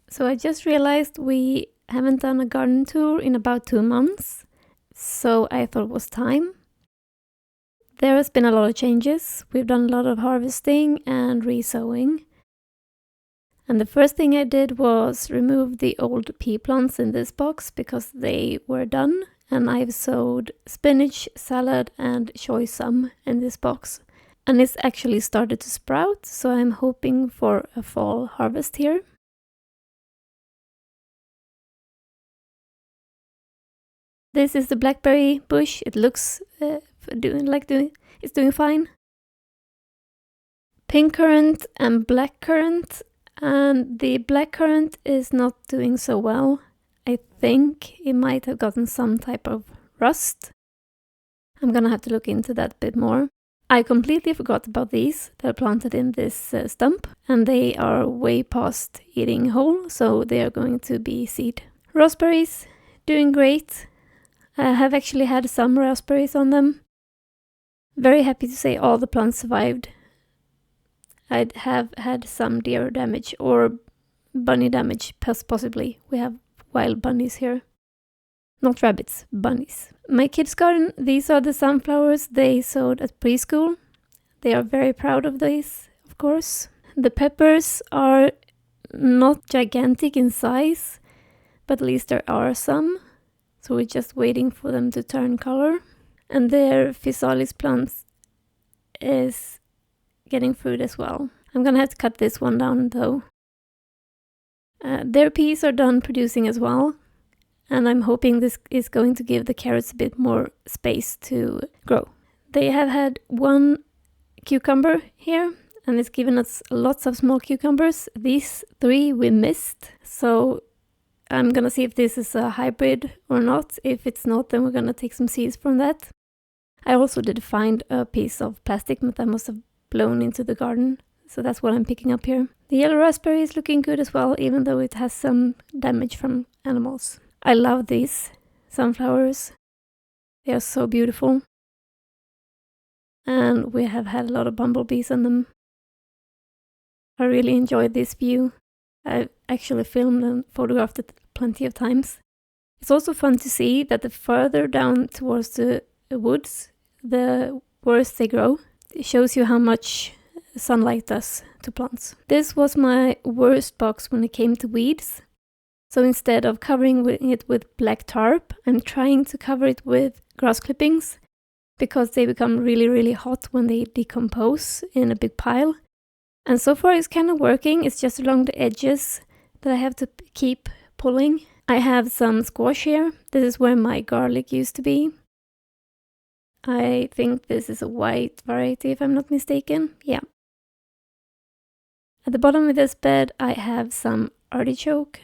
So I just realized we haven't done a garden tour in about 2 months, so I thought it was time. There has been a lot of changes. We've done a lot of harvesting and re-sowing. And the first thing I did was remove the old pea plants in this box because they were done. And I've sowed spinach, salad and choy sum in this box. And it's actually started to sprout, so I'm hoping for a fall harvest here. This is the blackberry bush. It looks it's doing fine. Pink currant and black currant, and the black currant is not doing so well. I think it might have gotten some type of rust. I'm gonna have to look into that a bit more. I completely forgot about these. They're planted in this stump, and they are way past eating whole, so they are going to be seed. Raspberries, doing great. I have actually had some raspberries on them. Very happy to say all the plants survived. I have had some deer damage or bunny damage, possibly. We have wild bunnies here. Not rabbits, bunnies. My kids' garden, these are the sunflowers they sowed at preschool. They are very proud of these, of course. The peppers are not gigantic in size, but at least there are some. So we're just waiting for them to turn color. And their physalis plants is getting fruit as well. I'm gonna have to cut this one down though. Their peas are done producing as well. And I'm hoping this is going to give the carrots a bit more space to grow. They have had one cucumber here, and it's given us lots of small cucumbers. These 3 we missed, so I'm gonna see if this is a hybrid or not. If it's not, then we're gonna take some seeds from that. I also did find a piece of plastic that I must have blown into the garden, so that's what I'm picking up here. The yellow raspberry is looking good as well, even though it has some damage from animals. I love these sunflowers. They are so beautiful. And we have had a lot of bumblebees on them. I really enjoyed this view. I've actually filmed and photographed it plenty of times. It's also fun to see that the further down towards the woods, the worse they grow. It shows you how much sunlight does to plants. This was my worst box when it came to weeds. So instead of covering it with black tarp, I'm trying to cover it with grass clippings because they become really, really hot when they decompose in a big pile. And so far it's kind of working. It's just along the edges that I have to keep pulling. I have some squash here. This is where my garlic used to be. I think this is a white variety if I'm not mistaken. Yeah. At the bottom of this bed I have some artichoke.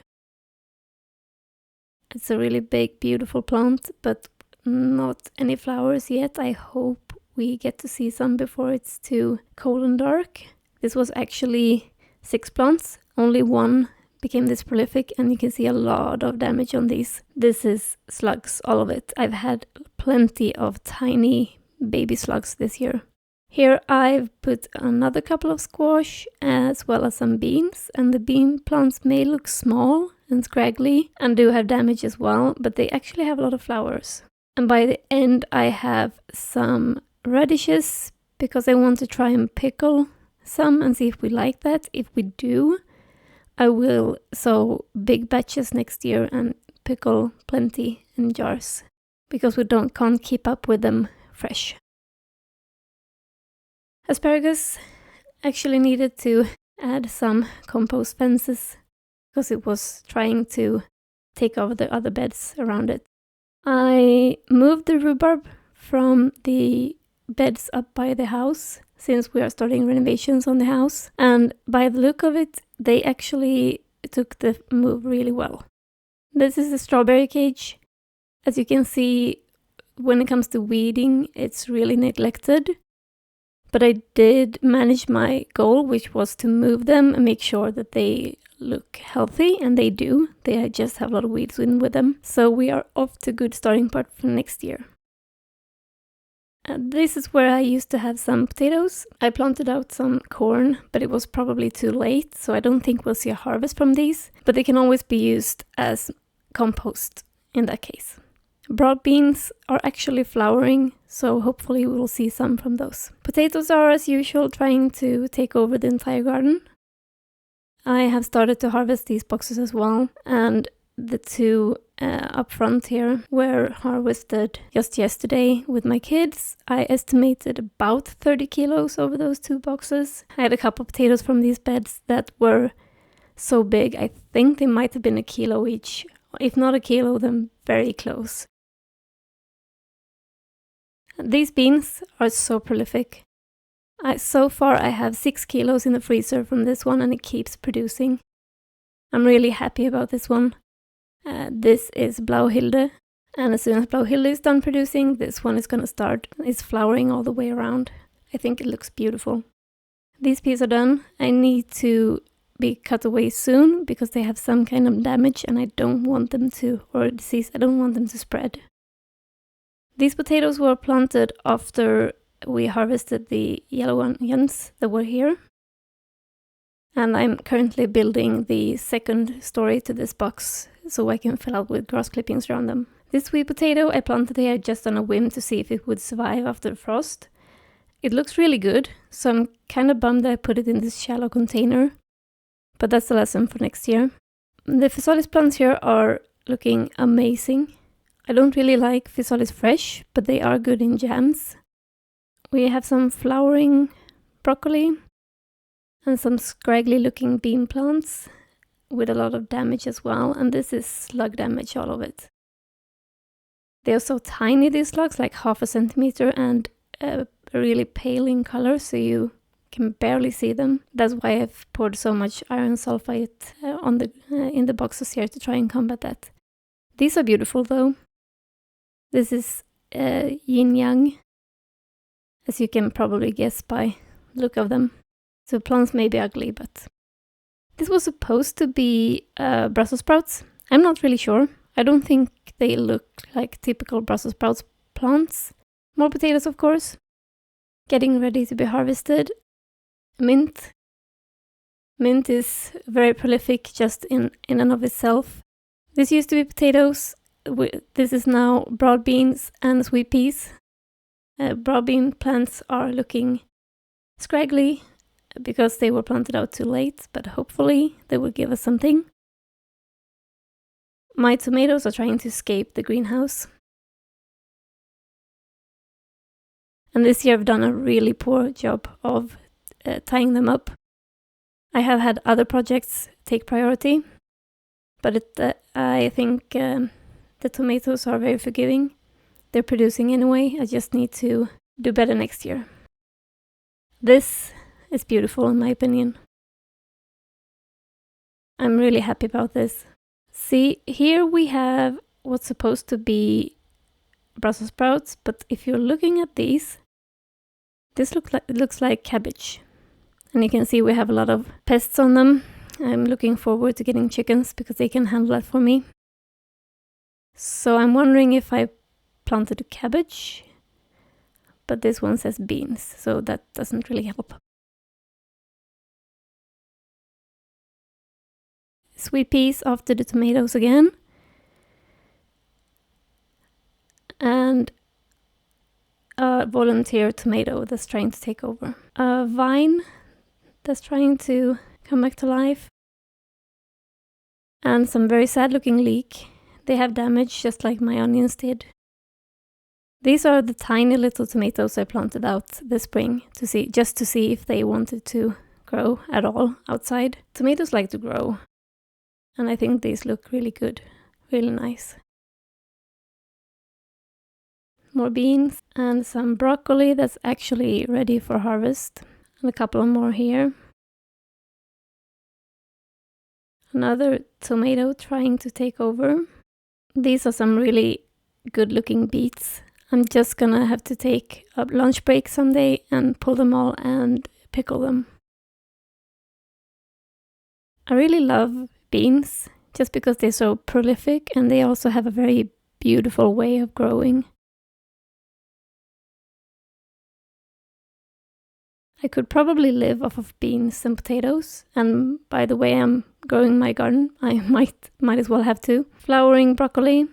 It's a really big, beautiful plant, but not any flowers yet. I hope we get to see some before it's too cold and dark. This was actually 6 plants. Only 1 became this prolific, and you can see a lot of damage on these. This is slugs, all of it. I've had plenty of tiny baby slugs this year. Here I've put another couple of squash as well as some beans, and the bean plants may look small and scraggly and do have damage as well, but they actually have a lot of flowers. And by the end I have some radishes because I want to try and pickle some and see if we like that. If we do, I will sow big batches next year and pickle plenty in jars because we can't keep up with them fresh. Asparagus actually needed to add some compost fences because it was trying to take over the other beds around it. I moved the rhubarb from the beds up by the house since we are starting renovations on the house, and by the look of it, they actually took the move really well. This is a strawberry cage. As you can see, when it comes to weeding, it's really neglected. But I did manage my goal, which was to move them and make sure that they look healthy, and they do. They just have a lot of weeds in with them. So we are off to a good starting point for next year. This is where I used to have some potatoes. I planted out some corn, but it was probably too late, so I don't think we'll see a harvest from these, but they can always be used as compost in that case. Broad beans are actually flowering, so hopefully we will see some from those. Potatoes are, as usual, trying to take over the entire garden. I have started to harvest these boxes as well, and the two up front here were harvested just yesterday with my kids. I estimated about 30 kilos over those two boxes. I had a couple of potatoes from these beds that were so big, I think they might have been a kilo each. If not a kilo, then very close. These beans are so prolific. So far I have 6 kilos in the freezer from this one, and it keeps producing. I'm really happy about this one. This is Blauhilde, and as soon as Blauhilde is done producing, this one is gonna start. It's flowering all the way around. I think it looks beautiful. These peas are done. I need to be cut away soon because they have some kind of damage and I don't want them to, or disease, I don't want them to spread. These potatoes were planted after we harvested the yellow onions that were here. And I'm currently building the second story to this box so I can fill out with grass clippings around them. This sweet potato I planted here just on a whim to see if it would survive after the frost. It looks really good, so I'm kind of bummed that I put it in this shallow container. But that's the lesson for next year. The physalis plants here are looking amazing. I don't really like physalis fresh, but they are good in jams. We have some flowering broccoli and some scraggly looking bean plants with a lot of damage as well, and this is slug damage, all of it. They are so tiny, these slugs, like 0.5 centimeter, and really pale in color, so you can barely see them. That's why I've poured so much iron sulfate in the boxes here to try and combat that. These are beautiful though. This is yin yang, as you can probably guess by the look of them. So plants may be ugly, but this was supposed to be Brussels sprouts. I'm not really sure. I don't think they look like typical Brussels sprouts plants. More potatoes, of course. Getting ready to be harvested. Mint. Mint is very prolific just in and of itself. This used to be potatoes. This is now broad beans and sweet peas. Broad bean plants are looking scraggly because they were planted out too late, but hopefully they will give us something. My tomatoes are trying to escape the greenhouse. And this year I've done a really poor job of tying them up. I have had other projects take priority, but I think the tomatoes are very forgiving. They're producing anyway. I just need to do better next year. This is beautiful in my opinion. I'm really happy about this. See, here we have what's supposed to be Brussels sprouts, but if you're looking at these, this looks like cabbage. And you can see we have a lot of pests on them. I'm looking forward to getting chickens because they can handle that for me. So I'm wondering if I planted a cabbage, but this one says beans, so that doesn't really help. Sweet peas after the tomatoes again. And a volunteer tomato that's trying to take over. A vine that's trying to come back to life. And some very sad looking leek. They have damage just like my onions did. These are the tiny little tomatoes I planted out this spring just to see if they wanted to grow at all outside. Tomatoes like to grow. And I think these look really good, really nice. More beans and some broccoli that's actually ready for harvest. And a couple of more here. Another tomato trying to take over. These are some really good looking beets. I'm just gonna have to take a lunch break someday and pull them all and pickle them. I really love beans just because they're so prolific and they also have a very beautiful way of growing. I could probably live off of beans and potatoes, and by the way I'm growing my garden, I might as well have to. Flowering broccoli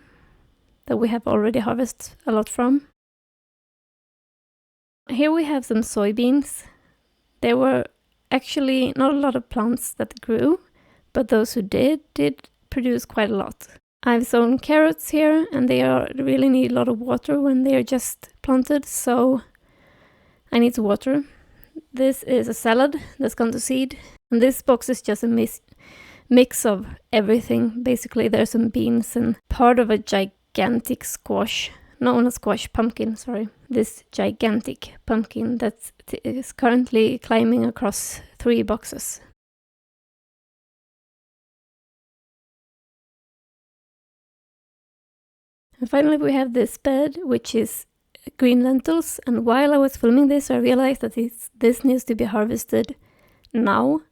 that we have already harvested a lot from. Here we have some soybeans. There were actually not a lot of plants that grew, but those who did produce quite a lot. I've sown carrots here, and they really need a lot of water when they are just planted, so I need to water. This is a salad that's gone to seed, and this box is just a mix of everything. Basically, there's some beans and part of a gigantic squash. No, not squash, pumpkin, sorry. This gigantic pumpkin that is currently climbing across 3 boxes. And finally we have this bed, which is green lentils, and while I was filming this I realized that this needs to be harvested now.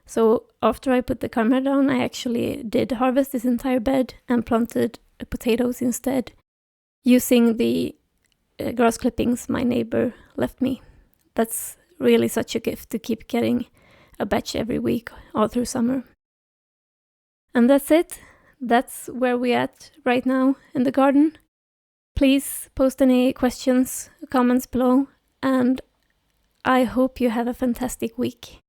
So after I put the camera down, I actually did harvest this entire bed and planted potatoes instead, using the grass clippings my neighbor left me. That's really such a gift to keep getting a batch every week all through summer. And that's it. That's where we're at right now in the garden. Please post any questions, comments below, and I hope you have a fantastic week.